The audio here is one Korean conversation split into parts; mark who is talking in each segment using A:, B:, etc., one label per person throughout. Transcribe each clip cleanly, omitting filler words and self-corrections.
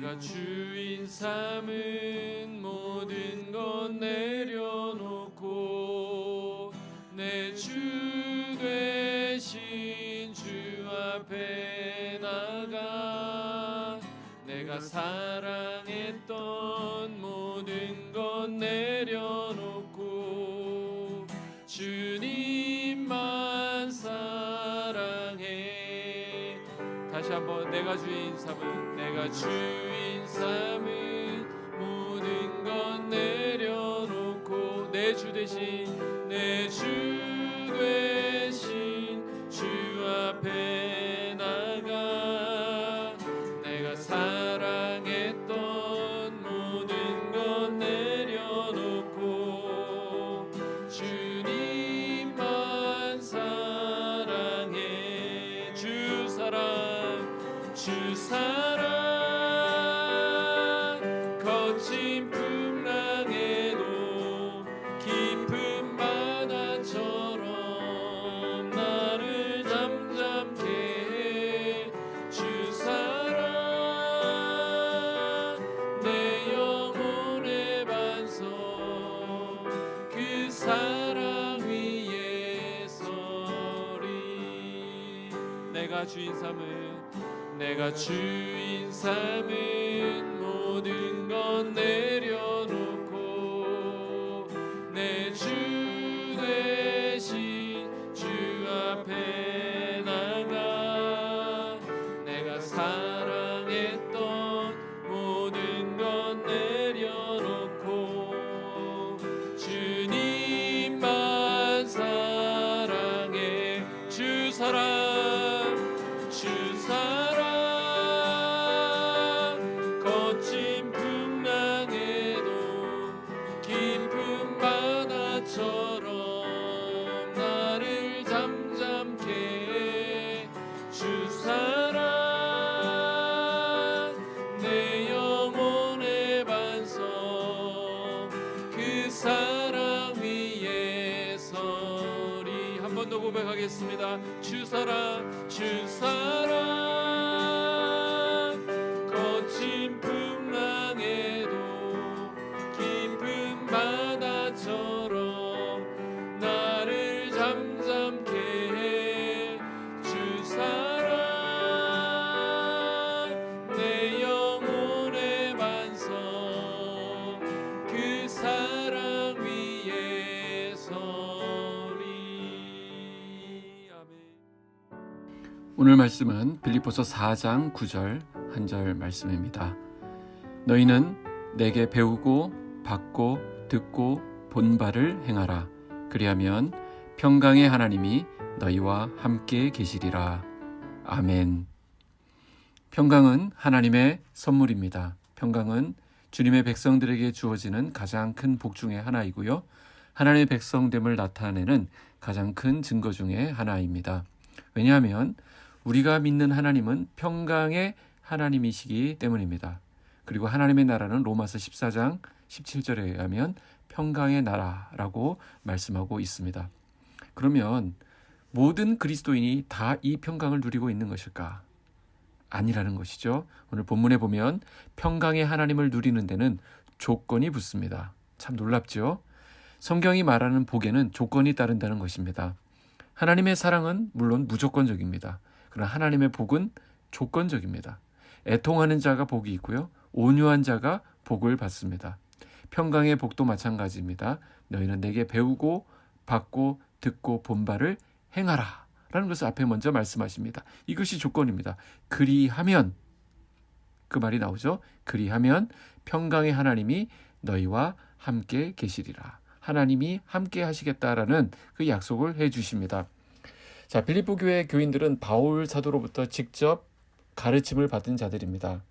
A: 내가 주인 삼은 모든 것 내려놓고 내 주 되신 주 앞에 나가 내가 사랑했던 모든 것 내려놓고 주님만 사랑해. 다시 한번 내가 주인 삼은 모든 것 내려놓고 내 주 대신 주 앞에 나가 내가 사랑했던 모든 것 내려놓고 주님만 사랑해. 주 사랑 거친 풍랑에도 깊은 바다처럼 나를 잠잠케 해. 주 사랑 내 영혼의 반석 그 사랑 위에 서리. 내가 주인 삼은 모든 것 내려놓고 내 주 대신 주 앞에 나가 내가 사랑했던 모든 것 내려놓고 주님만 사랑해. 주 사랑 거친 풍랑에도 깊은 바다처럼 나를 잠잠케 해. 주 사랑 내 영혼의 반석 그 사랑 위에 서리. 한 번 더 고백하겠습니다. 주 사랑 거친 풍랑에도 깊은 바다처럼 나를 잠잠케 해. 주 사랑 내 영혼의 반석 그 사랑 위에 서리. 아멘.
B: 오늘 말씀은 빌립보서 4장 9절 한 절 말씀입니다. 너희는 내게 배우고 받고 듣고 본 바를 행하라. 그리하면 평강의 하나님이 너희와 함께 계시리라. 아멘. 평강은 하나님의 선물입니다. 평강은 주님의 백성들에게 주어지는 가장 큰 복 중의 하나이고요. 하나님의 백성됨을 나타내는 가장 큰 증거 중의 하나입니다. 왜냐하면 우리가 믿는 하나님은 평강의 하나님이시기 때문입니다. 그리고 하나님의 나라는 로마서 14장 17절에 의하면 평강의 나라라고 말씀하고 있습니다. 그러면 모든 그리스도인이 다 이 평강을 누리고 있는 것일까? 아니라는 것이죠. 오늘 본문에 보면 평강의 하나님을 누리는 데는 조건이 붙습니다. 참 놀랍죠? 성경이 말하는 복에는 조건이 따른다는 것입니다. 하나님의 사랑은 물론 무조건적입니다. 그러나 하나님의 복은 조건적입니다. 애통하는 자가 복이 있고요. 온유한 자가 복을 받습니다. 평강의 복도 마찬가지입니다. 너희는 내게 배우고 받고 듣고 본 바를 행하라 라는 것을 앞에 먼저 말씀하십니다. 이것이 조건입니다. 그리하면, 그 말이 나오죠. 그리하면 평강의 하나님이 너희와 함께 계시리라. 하나님이 함께 하시겠다라는 그 약속을 해주십니다. 자, 빌립보 교회 교인들은 바울 사도로부터 직접 가르침을 받은 자들입니다.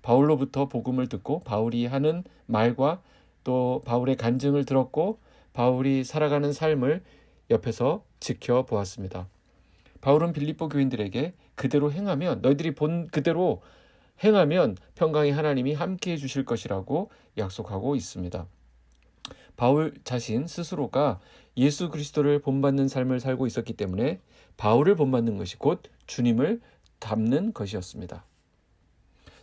B: 바울로부터 복음을 듣고 바울이 하는 말과 또 바울의 간증을 들었고 바울이 살아가는 삶을 옆에서 지켜보았습니다. 바울은 빌립보 교인들에게 그대로 행하면, 너희들이 본 그대로 행하면 평강의 하나님이 함께해 주실 것이라고 약속하고 있습니다. 바울 자신 스스로가 예수 그리스도를 본받는 삶을 살고 있었기 때문에 바울을 본받는 것이 곧 주님을 닮는 것이었습니다.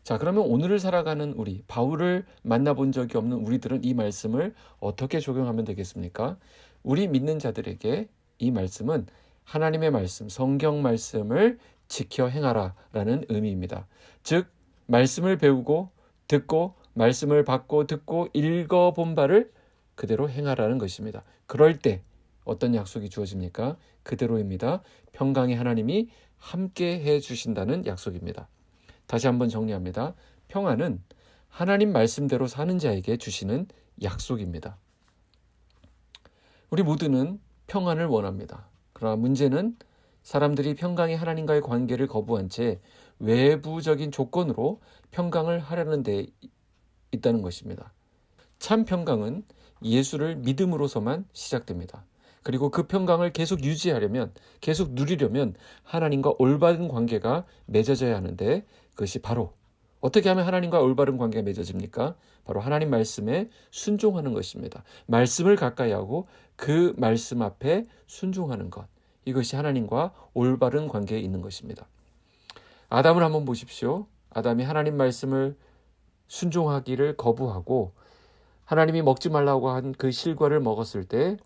B: 자, 그러면 오늘을 살아가는 우리, 바울을 만나본 적이 없는 우리들은 이 말씀을 어떻게 적용하면 되겠습니까? 우리 믿는 자들에게 이 말씀은 하나님의 말씀, 성경 말씀을 지켜 행하라 라는 의미입니다. 즉, 말씀을 배우고 듣고 말씀을 받고 듣고 읽어본 바를 그대로 행하라는 것입니다. 그럴 때 어떤 약속이 주어집니까? 그대로입니다. 평강의 하나님이 함께 해 주신다는 약속입니다. 다시 한번 정리합니다. 평안은 하나님 말씀대로 사는 자에게 주시는 약속입니다. 우리 모두는 평안을 원합니다. 그러나 문제는 사람들이 평강의 하나님과의 관계를 거부한 채 외부적인 조건으로 평강을 하려는 데 있다는 것입니다. 참 평강은 예수를 믿음으로서만 시작됩니다. 그리고 그 평강을 계속 유지하려면, 계속 누리려면 하나님과 올바른 관계가 맺어져야 하는데, 그것이 바로 어떻게 하면 하나님과 올바른 관계가 맺어집니까? 바로 하나님 말씀에 순종하는 것입니다. 말씀을 가까이 하고 그 말씀 앞에 순종하는 것, 이것이 하나님과 올바른 관계에 있는 것입니다. 아담을 한번 보십시오. 아담이 하나님 말씀을 순종하기를 거부하고 하나님이 먹지 말라고 한 그 실과를 먹었을 때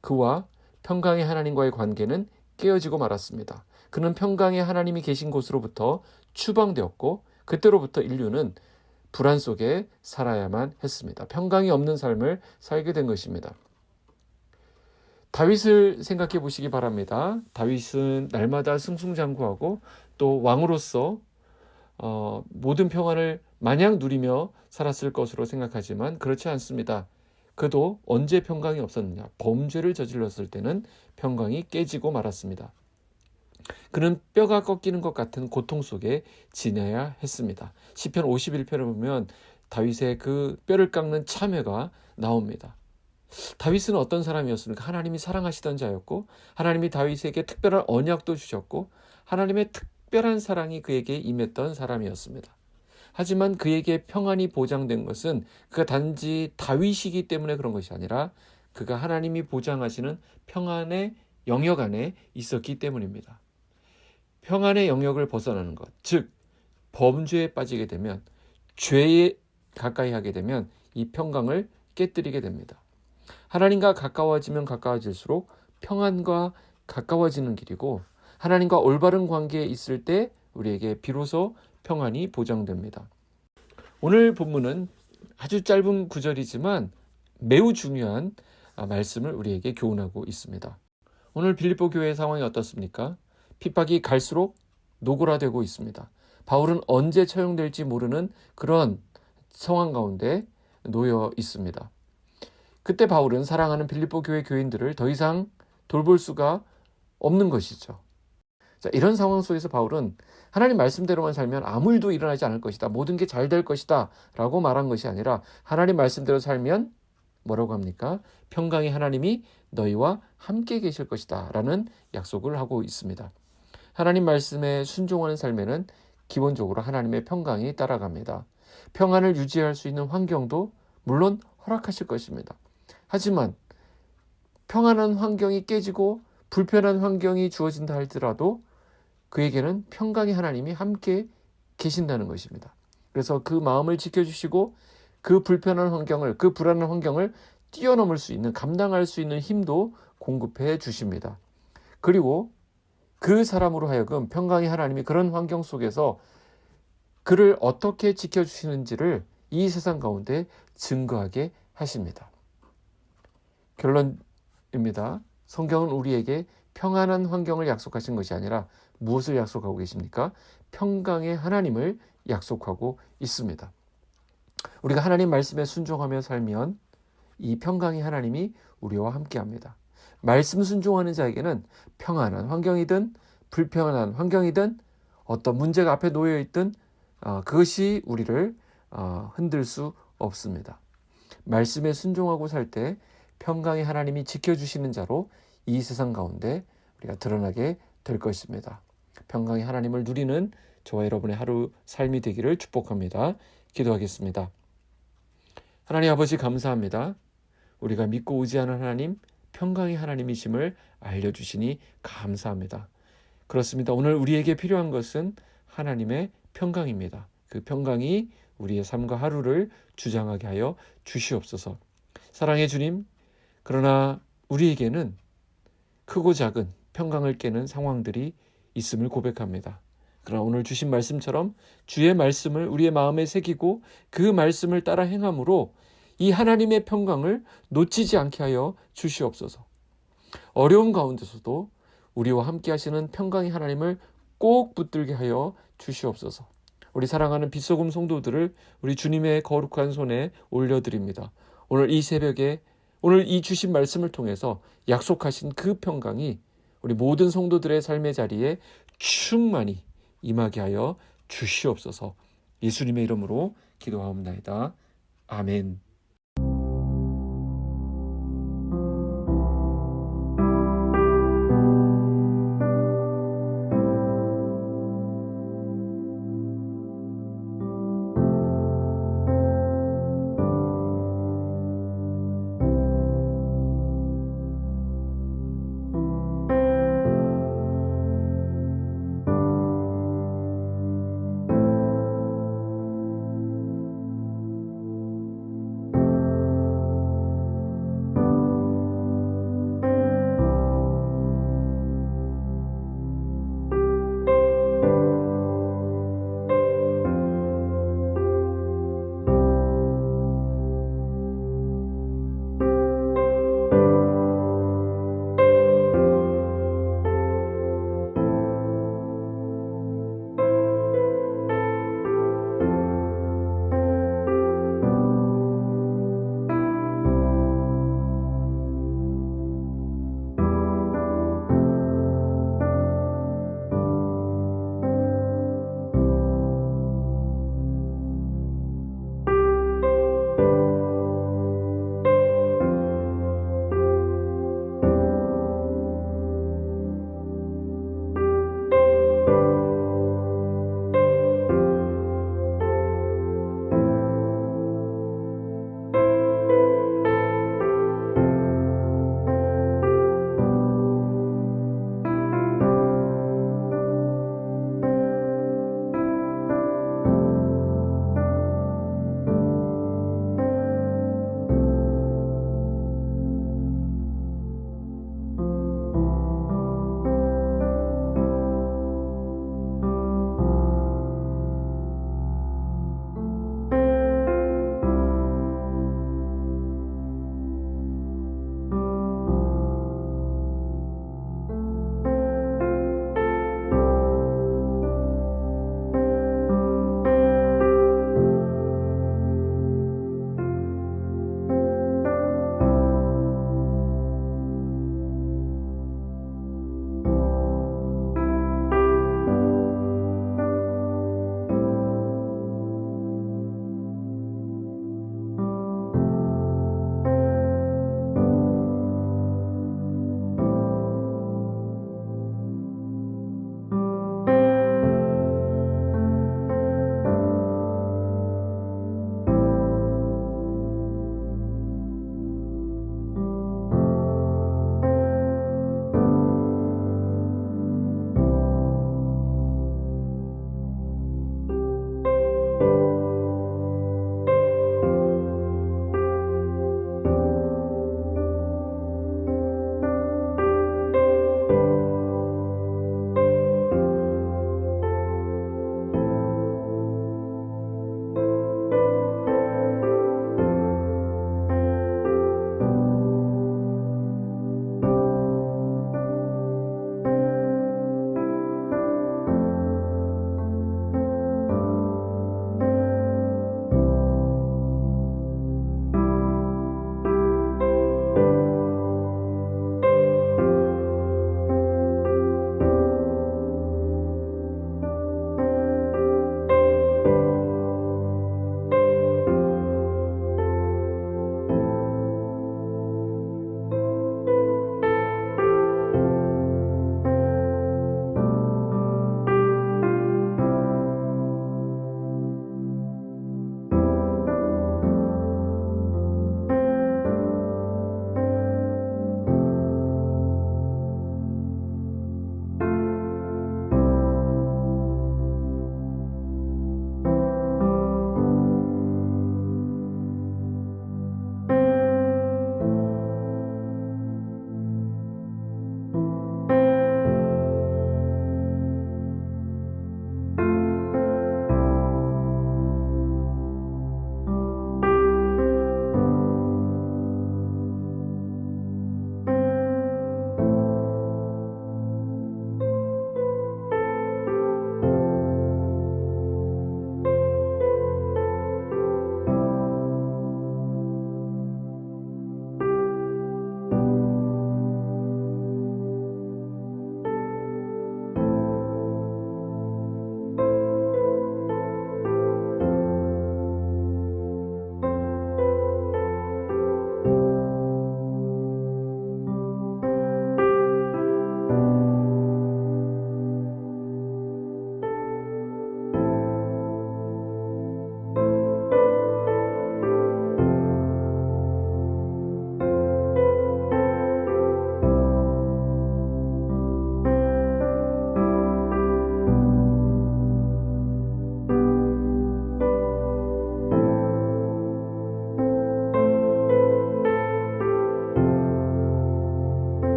B: 그와 평강의 하나님과의 관계는 깨어지고 말았습니다. 그는 평강의 하나님이 계신 곳으로부터 추방되었고 그때로부터 인류는 불안 속에 살아야만 했습니다. 평강이 없는 삶을 살게 된 것입니다. 다윗을 생각해 보시기 바랍니다. 다윗은 날마다 승승장구하고 또 왕으로서 모든 평안을 마냥 누리며 살았을 것으로 생각하지만 그렇지 않습니다. 그도 언제 평강이 없었느냐? 범죄를 저질렀을 때는 평강이 깨지고 말았습니다. 그는 뼈가 꺾이는 것 같은 고통 속에 지내야 했습니다. 시편 51편을 보면 다윗의 그 뼈를 깎는 참회가 나옵니다. 다윗은 어떤 사람이었습니까? 하나님이 사랑하시던 자였고 하나님이 다윗에게 특별한 언약도 주셨고 하나님의 특별한 사랑이 그에게 임했던 사람이었습니다. 하지만 그에게 평안이 보장된 것은 그가 단지 다윗이기 때문에 그런 것이 아니라 그가 하나님이 보장하시는 평안의 영역 안에 있었기 때문입니다. 평안의 영역을 벗어나는 것, 즉 범죄에 빠지게 되면, 죄에 가까이 하게 되면 이 평강을 깨뜨리게 됩니다. 하나님과 가까워지면 가까워질수록 평안과 가까워지는 길이고 하나님과 올바른 관계에 있을 때 우리에게 비로소 평안이 보장됩니다. 오늘 본문은 아주 짧은 구절이지만 매우 중요한 말씀을 우리에게 교훈하고 있습니다. 오늘 빌립보 교회의 상황이 어떻습니까? 핍박이 갈수록 노골화되고 있습니다. 바울은 언제 처형될지 모르는 그런 상황 가운데 놓여 있습니다. 그때 바울은 사랑하는 빌립보 교회 교인들을 더 이상 돌볼 수가 없는 것이죠. 자, 이런 상황 속에서 바울은 하나님 말씀대로만 살면 아무 일도 일어나지 않을 것이다. 모든 게 잘 될 것이다. 라고 말한 것이 아니라 하나님 말씀대로 살면 뭐라고 합니까? 평강의 하나님이 너희와 함께 계실 것이다. 라는 약속을 하고 있습니다. 하나님 말씀에 순종하는 삶에는 기본적으로 하나님의 평강이 따라갑니다. 평안을 유지할 수 있는 환경도 물론 허락하실 것입니다. 하지만 평안한 환경이 깨지고 불편한 환경이 주어진다 할지라도 그에게는 평강의 하나님이 함께 계신다는 것입니다. 그래서 그 마음을 지켜주시고 그 불편한 환경을, 그 불안한 환경을 뛰어넘을 수 있는, 감당할 수 있는 힘도 공급해 주십니다. 그리고 그 사람으로 하여금 평강의 하나님이 그런 환경 속에서 그를 어떻게 지켜주시는지를 이 세상 가운데 증거하게 하십니다. 결론입니다. 성경은 우리에게 평안한 환경을 약속하신 것이 아니라 무엇을 약속하고 계십니까? 평강의 하나님을 약속하고 있습니다. 우리가 하나님 말씀에 순종하며 살면 이 평강의 하나님이 우리와 함께합니다. 말씀 순종하는 자에게는 평안한 환경이든 불평안한 환경이든 어떤 문제가 앞에 놓여있든 그것이 우리를 흔들 수 없습니다. 말씀에 순종하고 살 때 평강의 하나님이 지켜주시는 자로 이 세상 가운데 우리가 드러나게 될 것입니다. 평강의 하나님을 누리는 저와 여러분의 하루 삶이 되기를 축복합니다. 기도하겠습니다. 하나님 아버지 감사합니다. 우리가 믿고 의지하는 하나님, 평강의 하나님이심을 알려주시니 감사합니다. 그렇습니다. 오늘 우리에게 필요한 것은 하나님의 평강입니다. 그 평강이 우리의 삶과 하루를 주장하게 하여 주시옵소서. 사랑의 주님, 그러나 우리에게는 크고 작은 평강을 깨는 상황들이 있음을 고백합니다. 그러나 오늘 주신 말씀처럼 주의 말씀을 우리의 마음에 새기고 그 말씀을 따라 행함으로 이 하나님의 평강을 놓치지 않게 하여 주시옵소서. 어려운 가운데서도 우리와 함께 하시는 평강의 하나님을 꼭 붙들게 하여 주시옵소서. 우리 사랑하는 빛소금 성도들을 우리 주님의 거룩한 손에 올려드립니다. 오늘 이 새벽에 오늘 이 주신 말씀을 통해서 약속하신 그 평강이 우리 모든 성도들의 삶의 자리에 충만히 임하게 하여 주시옵소서. 예수님의 이름으로 기도하옵나이다. 아멘.